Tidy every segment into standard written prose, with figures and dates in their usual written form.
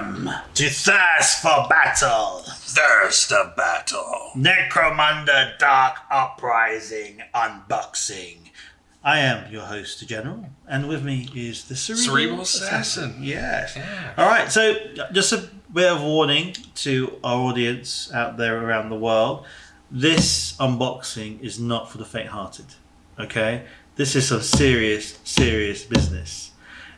Welcome to Thirst for Battle. Thirst of battle. Necromunda Dark Uprising Unboxing. I am your host, the General, and with me is the Cerebral Assassin. Yes. Yeah. All right, so just a bit of warning to our audience out there around the world. This unboxing is not for the faint-hearted, okay? This is some serious, serious business.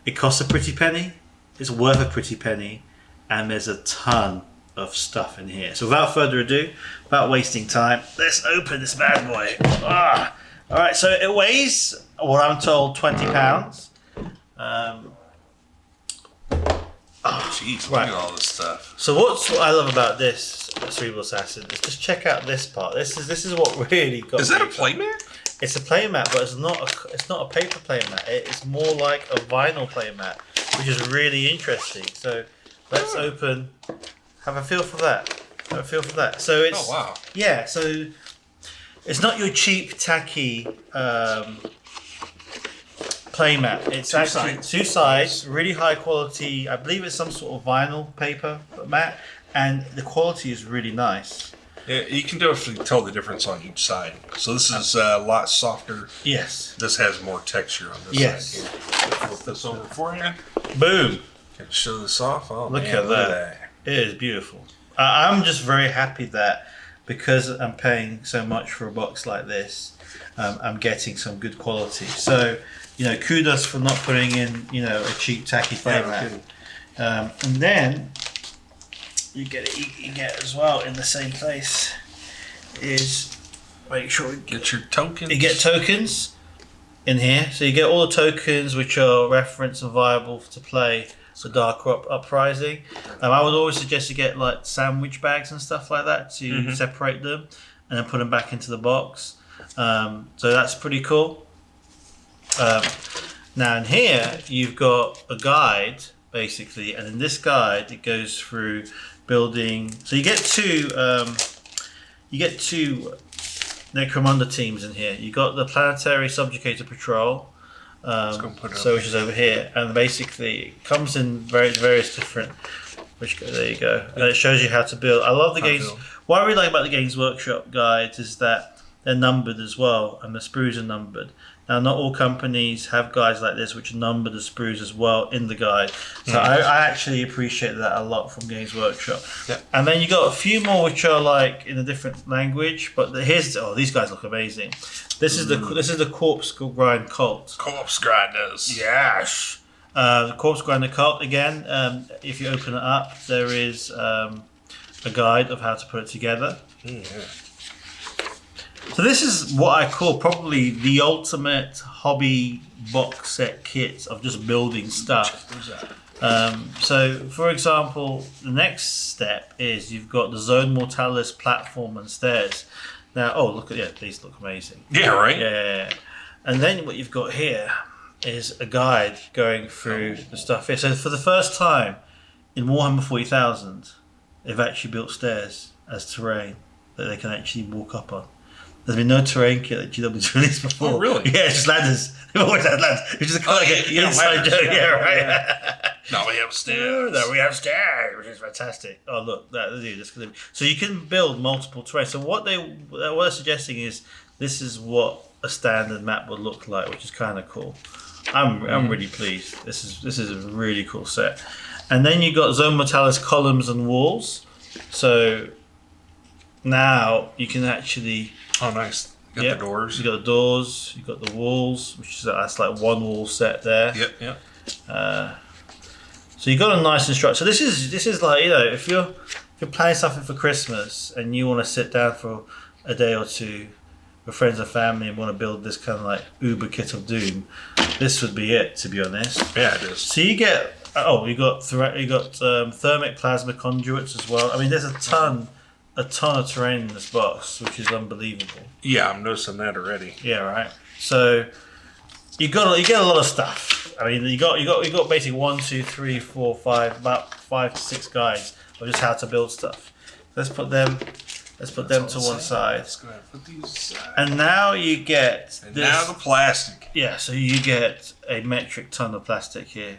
It costs a pretty penny. It's worth a pretty penny, and there's a ton of stuff in here. So without further ado, without wasting time, let's open this bad boy. All right, so it weighs, what I'm told, 20 pounds. Jeez, look at all this stuff. So what I love about this Cerebral Assassin is just check out this part. This is what really got. Is that a me. playmat? It's a playmat, but it's not a paper playmat. It's more like a vinyl playmat, which is really interesting. So let's open. Have a feel for that. So it's. Oh wow. Yeah. So it's not your cheap, tacky playmat. It's actually two sides, really high quality. I believe it's some sort of vinyl paper mat, and the quality is really nice. Yeah, you can definitely tell the difference on each side. So this is a lot softer. Yes. This has more texture on this Yes. side here. Flip this over for you. Boom. Can I show this off? Oh, Look man, at that. It is beautiful. I'm just very happy that because I'm paying so much for a box like this, I'm getting some good quality. So, kudos for not putting in, a cheap tacky playmat. And then you get as well in the same place is make sure we Get your tokens. you get tokens in here. So you get all the tokens which are reference and viable to play the Dark Uprising. I would always suggest you get like sandwich bags and stuff like that to separate them and then put them back into the box. So that's pretty cool. Now in here you've got a guide basically, and in this guide it goes through building. So you get two Necromunda teams in here. You got the Planetary Subjugator Patrol, which is over here, and basically it comes in various different. There you go, and it shows you how to build. I love the games. What I really like about the Games Workshop guides is that they're numbered as well, and the sprues are numbered. Now, not all companies have guides like this, which number the sprues as well in the guide. So I actually appreciate that a lot from Games Workshop. Yep. And then you got a few more which are like in a different language, but these guys look amazing. This is the Corpse Grind Cult. Corpse Grinders. Yes. The Corpse Grinder Cult again. If you open it up, there is a guide of how to put it together. Yeah. So this is what I call probably the ultimate hobby box set kit of just building stuff. So, for example, the next step is you've got the Zone Mortalis platform and stairs. Now, these look amazing. Yeah, right? Yeah. And then what you've got here is a guide going through the stuff here. So for the first time in Warhammer 40,000, they've actually built stairs as terrain that they can actually walk up on. There's been no terrain kit that GW's released before. Oh, really? Yeah, it's just ladders. They've always had ladders. It's just kind of like an inside joke. Yeah, right. Yeah. Now we have stairs. Now we have stairs, which is fantastic. Oh, look, so you can build multiple terrain. So what they're suggesting is this is what a standard map would look like, which is kind of cool. I'm really pleased. This is a really cool set. And then you got Zone Mortalis columns and walls. So now you can actually. Oh, nice. You got the doors. You got the doors. You got the walls, that's like one wall set there. Yep. So you got a nice instruction. So this is like if you're planning something for Christmas and you want to sit down for a day or two with friends and family and want to build this kind of like Uber kit of doom, this would be it, to be honest. Yeah, it is. So you get you got thermic plasma conduits as well. I mean, there's a ton of terrain in this box, which is unbelievable. Yeah, I'm noticing that already. Yeah, right. So you get a lot of stuff. I mean, you got basically 1, 2, 3, 4, 5, about 5 to 6 guides of just how to build stuff. Let's put them to one side. Let's go ahead and put these aside. And now you get now the plastic. Yeah, so you get a metric ton of plastic here.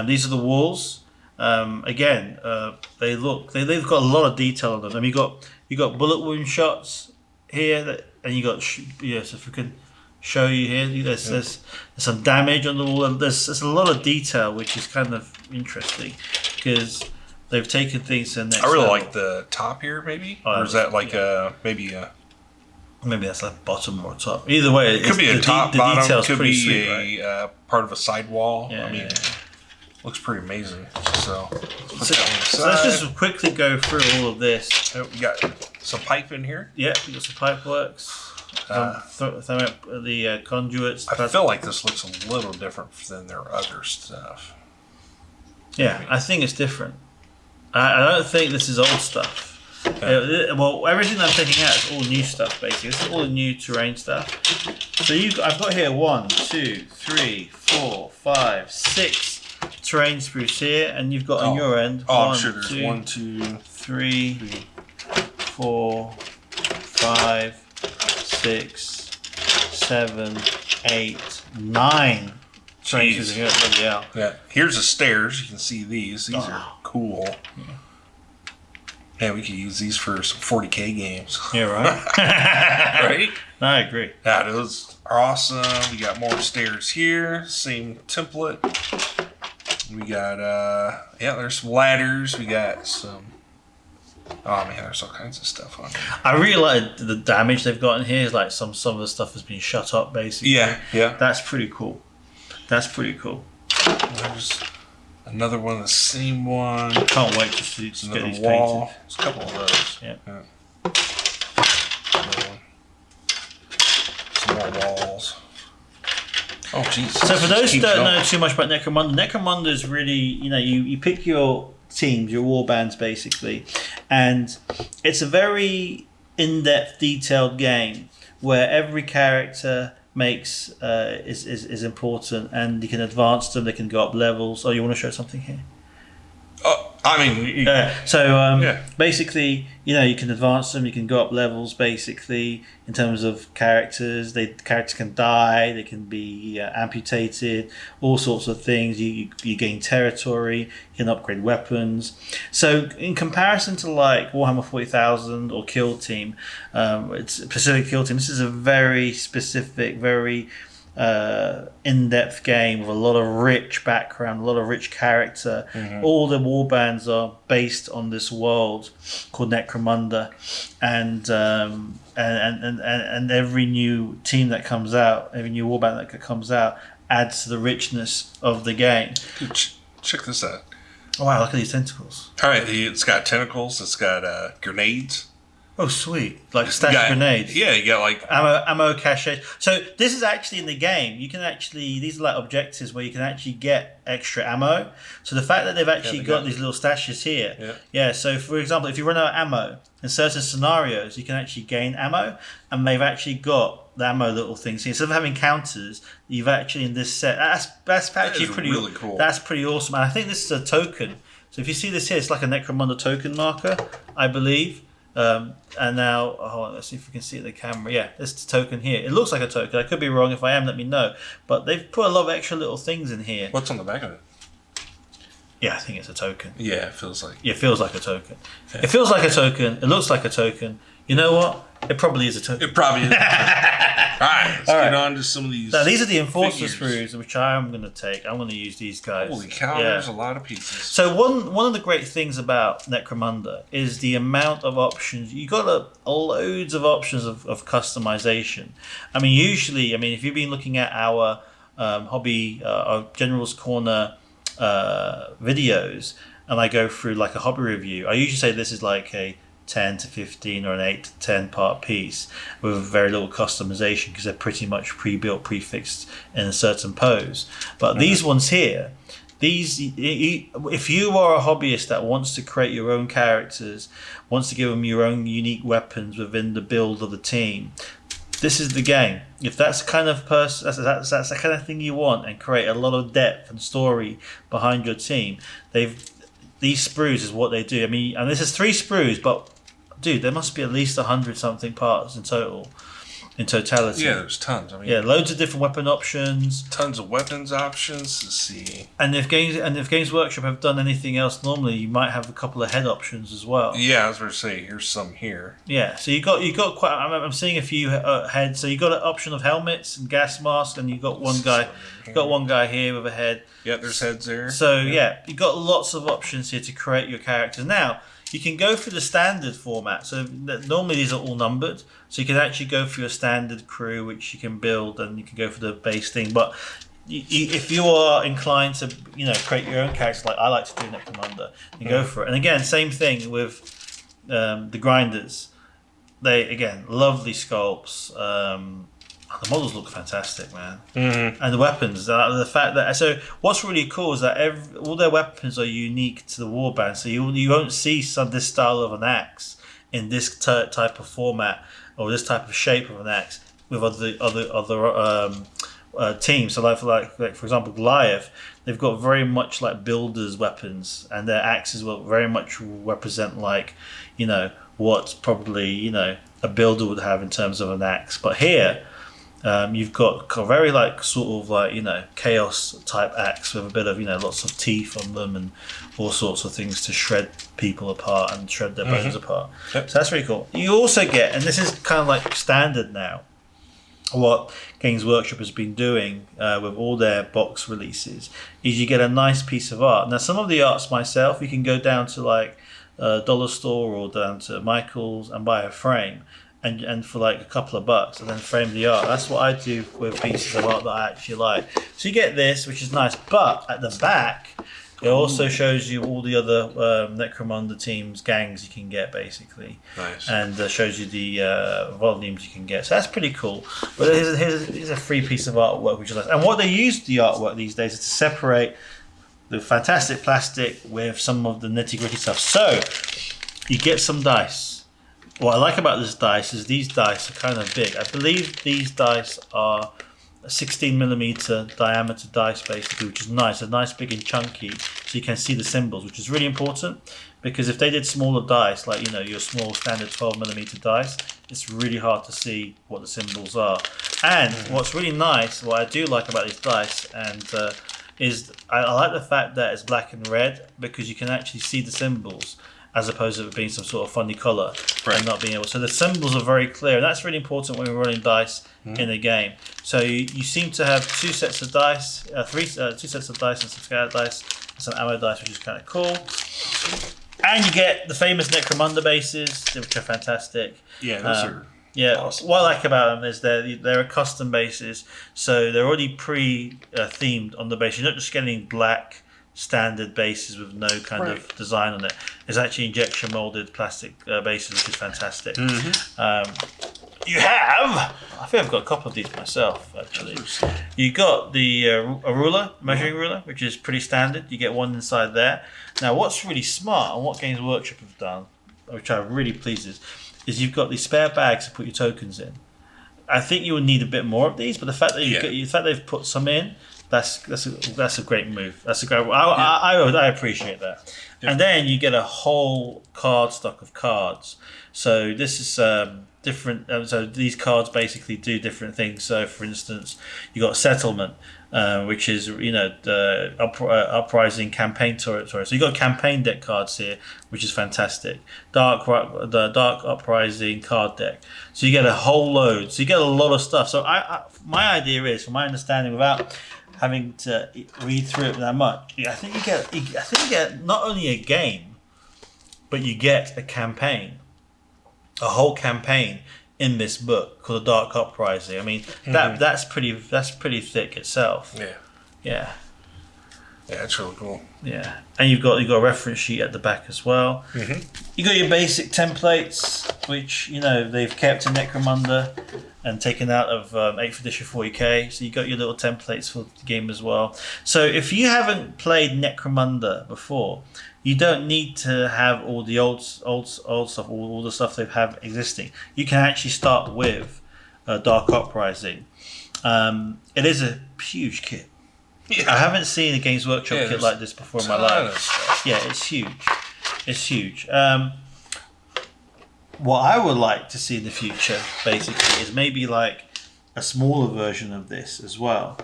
These are the walls. Again, they've got a lot of detail on them. I mean, you got bullet wound shots here, and you got so if we can show you here, there's some damage on the wall, and there's a lot of detail, which is kind of interesting because they've taken things to the next. I really level. like the top here, maybe, or is that like maybe that's like bottom or top. Either way, it could be a top, bottom, could be sweet, a part of a sidewall. Yeah, I mean, looks pretty amazing. So let's just quickly go through all of this. We got some pipe in here. Yeah, we got some pipe works. The conduits. I feel like this looks a little different than their other stuff. Yeah, I think it's different. I don't think this is old stuff. Well, everything I'm taking out is all new stuff, basically. This is all new terrain stuff. So I've got here 1, 2, 3, 4, 5, 6 terrain spruce here, and you've got on your end. I'm sure there's 1, 2, 3, 4, 5, 6, 7, 8, 9 terrain spruces here. Yeah. Here's the stairs. You can see these. These are cool. Yeah, we could use these for some 40K games. Yeah, right. Right? No, I agree. Yeah, those are awesome. We got more stairs here. Same template. We got, there's some ladders. We got some... Oh, man, there's all kinds of stuff on here. I really like the damage they've got in here. It's like some of the stuff has been shut up, basically. Yeah. That's pretty cool. There's another one, the same one. Can't wait to see Another these wall. painted. There's a couple of those. Yeah. Another one. Some more walls. Oh, jeez. So for those who don't know too much about Necromunda is really, you pick your teams, your war bands, basically, and it's a very in-depth, detailed game where every character makes is important, and you can advance them. They can go up levels. Oh, you want to show something here? Basically, you can advance them. You can go up levels. Basically, in terms of characters, characters can die. They can be amputated. All sorts of things. You gain territory. You can upgrade weapons. So, in comparison to like Warhammer 40,000 or Kill Team, it's Pacific Kill Team. This is a very specific, very in-depth game with a lot of rich background, a lot of rich character. All the war bands are based on this world called Necromunda, and every new team that comes out, every new war band that comes out, adds to the richness of the game. Dude, check this out. Oh wow! Look at these tentacles. All right, it's got tentacles. It's got grenades. Oh, sweet. Like stash grenades. Yeah, you got like... Ammo cache. So this is actually in the game. You can actually... These are like objectives where you can actually get extra ammo. So the fact that they've actually got these little stashes here. Yeah, so for example, if you run out of ammo, in certain scenarios, you can actually gain ammo. And they've actually got the ammo little things here. Instead of having counters, you've actually in this set... That's actually pretty... really cool. That's pretty awesome. And I think this is a token. So if you see this here, it's like a Necromunda token marker, I believe. And now, let's see if we can see it in the camera. Yeah, this is the token here. It looks like a token. I could be wrong. If I am, let me know. But they've put a lot of extra little things in here. What's on the back of it? Yeah, I think it's a token. Yeah, it feels like. Yeah, it feels like a token. Yeah. It feels like a token. It looks like a token. You know what? It probably is a token. It probably is. All right, let's get on to some of these. Now, these are the Enforcer screws, which I am going to take. I'm going to use these guys. Holy cow, there's a lot of pieces. So one of the great things about Necromunda is the amount of options. You got loads of options of customization. I mean, usually, if you've been looking at our hobby, our General's Corner videos, and I go through like a hobby review, I usually say this is like a 10 to 15 or an 8 to 10 part piece with very little customization because they're pretty much pre-built, prefixed in a certain pose. But these ones here, if you are a hobbyist that wants to create your own characters, wants to give them your own unique weapons within the build of the team, this is the game. If that's the kind of person, that's the kind of thing you want, and create a lot of depth and story behind your team, these sprues is what they do. And this is 3 sprues, but dude, there must be at least 100 something parts in total. in totality. Yeah, there's tons. I mean, Yeah, loads of different weapon options. Tons of weapons options. Let's see. And if Games Workshop have done anything else, normally you might have a couple of head options as well. Yeah, I was going to say, here's some here. Yeah, so you got quite. I'm seeing a few heads. So you got an option of helmets and gas masks, and you got one guy. You got one guy here with a head. Yeah, there's heads there. So yeah, you got lots of options here to create your characters. Now you can go for the standard format. So normally these are all numbered. So you can actually go for your standard crew, which you can build, and you can go for the base thing. But if you are inclined to, create your own characters, like I like to do Necromunda, you go for it. And again, same thing with the grinders. They again lovely sculpts. The models look fantastic, man. Mm-hmm. And the weapons. The fact that what's really cool is that all their weapons are unique to the warband. So you won't see this style of an axe in this type of format or this type of shape of an axe with other teams. So like for example Goliath, they've got very much like builders' weapons, and their axes will very much represent what probably a builder would have in terms of an axe. But here you've got a very chaos type axe with a bit of lots of teeth on them and all sorts of things to shred people apart and shred their bones apart. Yep. So that's really cool. You also get, and this is kind of like standard now, what Games Workshop has been doing with all their box releases, is you get a nice piece of art. Now some of the arts myself, you can go down to like Dollar Store or down to Michael's and buy a frame. And for like a couple of bucks, and then frame the art. That's what I do with pieces of art that I actually like. So you get this, which is nice, but at the back, it also shows you all the other Necromunda teams, gangs you can get, basically. Nice. And shows you the volumes you can get. So that's pretty cool. But here's a free piece of artwork, which is nice. And what they use the artwork these days is to separate the fantastic plastic with some of the nitty-gritty stuff. So you get some dice. What I like about this dice is these dice are kind of big. I believe these dice are a 16mm diameter dice, basically, which is nice. They're nice, big and chunky, so you can see the symbols, which is really important. Because if they did smaller dice, like your small standard 12mm dice, it's really hard to see what the symbols are. And what's really nice, what I do like about these dice, is I like the fact that it's black and red, because you can actually see the symbols, as opposed to it being some sort of funny colour and not being able. So the symbols are very clear, and that's really important when we're rolling dice in a game. So you seem to have two sets of dice, two sets of dice and some scatter dice and some ammo dice, which is kind of cool. And you get the famous Necromunda bases, which are fantastic. Yeah, those are awesome. What I like about them is they're custom bases, so they're already pre-themed on the base. You're not just getting black standard bases with no kind of design on it. It's actually injection molded plastic bases, which is fantastic. You have, I think I've got a couple of these myself, actually. You got the a ruler, measuring ruler, which is pretty standard. You get one inside there. Now what's really smart, and what Games Workshop have done, which I'm really pleased is you've got these spare bags to put your tokens in. I think you would need a bit more of these, but the fact that the fact they've put some in, that's a great move. That's a great. I appreciate that. Yep. And then you get a whole card stock of cards. So this is different. So these cards basically do different things. So for instance, you got Settlement, which is the Uprising campaign territory. So you got campaign deck cards here, which is fantastic. The Dark Uprising card deck. So you get a whole load. So you get a lot of stuff. So my idea is, from my understanding, without having to read through it that much, I think you get not only a game, but you get a campaign, a whole campaign in this book called The Dark Uprising. I mean, that's pretty thick itself. Yeah, it's really cool. Yeah, and you've got a reference sheet at the back as well. You got your basic templates, which they've kept in Necromunda and taken out of 8th edition 40k. So you got your little templates for the game as well. So if you haven't played Necromunda before, you don't need to have all the old stuff, all the stuff they have existing. You can actually start with Dark Uprising. It is a huge kit. Yeah. I haven't seen a Games Workshop kit like this before in my life. Yeah, it's huge. It's huge. what I would like to see in the future, basically, is maybe like a smaller version of this as well.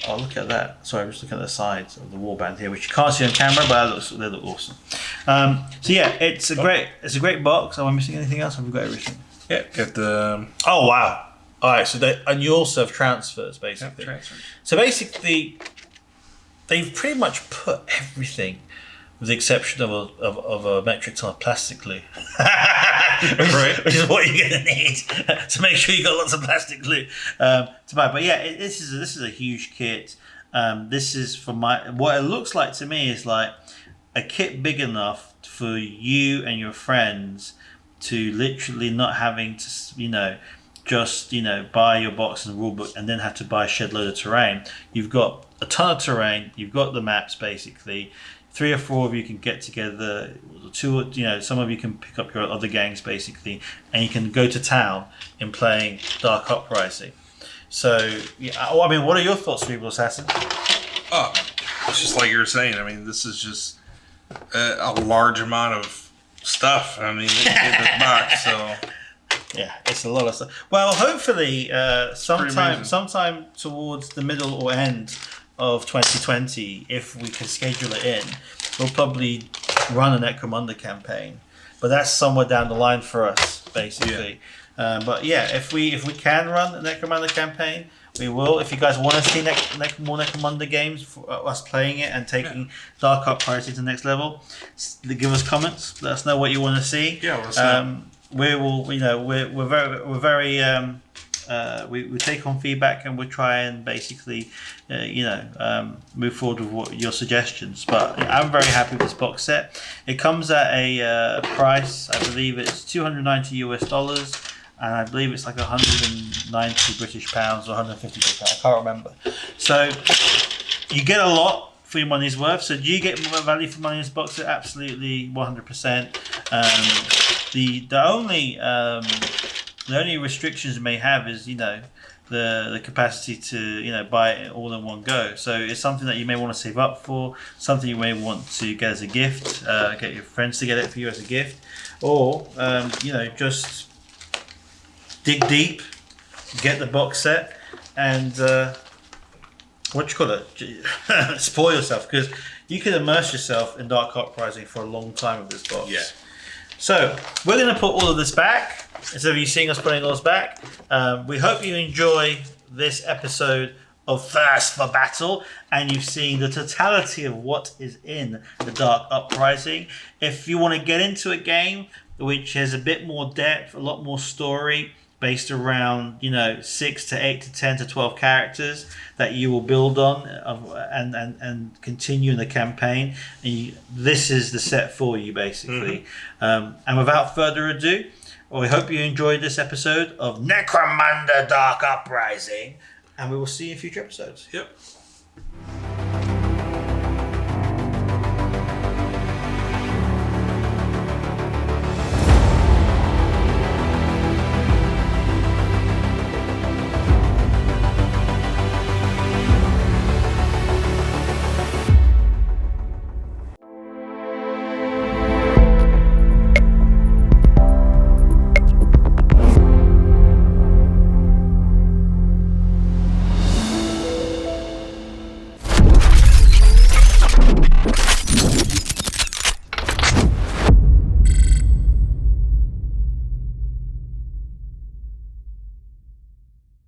Oh, look at that! Sorry, I'm just looking at the sides of the warband here, which you can't see on camera, but they look awesome. So yeah, it's a great box. Am I missing anything else? Have we got everything? Yeah, got the. Oh wow! All right, so and you also have transfers, basically. Yep, transfers. So basically, they've pretty much put everything, with the exception of a metric ton of plastic glue, which is what you're going to need to make sure you got lots of plastic glue to buy. But yeah, this is a huge kit. This is for what it looks like to me is like a kit big enough for you and your friends to literally not having to just buy your box and rulebook and then have to buy a shed load of terrain. You've got a ton of terrain. You've got the maps basically. 3 or 4 of you can get together. 2, some of you can pick up your other gangs basically, and you can go to town in playing Dark Uprising. So, yeah, I mean, what are your thoughts, Cerebral Assassin? Oh, it's just like you were saying. I mean, this is just a large amount of stuff. I mean, in this box, so. Yeah, it's a lot of stuff. Well, hopefully, sometime towards the middle or end of 2020, if we can schedule it in, we'll probably run a Necromunda campaign. But that's somewhere down the line for us, basically. Yeah. But yeah, if we can run a Necromunda campaign, we will. If you guys want to see more Necromunda games, for us playing it and taking Dark Uprising to the next level, give us comments. Let us know what you want to see. Yeah, let us know. We're very we take on feedback and we try and basically move forward with your suggestions. But I'm very happy with this box set. It comes at a price, I believe it's $290 and I believe it's like 190 British pounds or 150 British pounds. I can't remember. So you get a lot for your money's worth. So do you get more value for money in this box set? Absolutely, 100%. The only restrictions you may have is the capacity to buy it all in one go. So it's something that you may want to save up for, something you may want to get as a gift, get your friends to get it for you as a gift, or just dig deep, get the box set, and spoil yourself, because you can immerse yourself in Dark Uprising for a long time with this box. Yeah. So we're going to put all of this back instead of you seeing us putting all this back. We hope you enjoy this episode of Thirst for Battle and you've seen the totality of what is in the Dark Uprising. If you want to get into a game which has a bit more depth, a lot more story, based around 6 to 8 to 10 to 12 characters that you will build on and continue in the campaign, and this is the set for you basically. And without further ado, we hope you enjoyed this episode of Necromunda Dark Uprising, and we will see you in future episodes. Yep.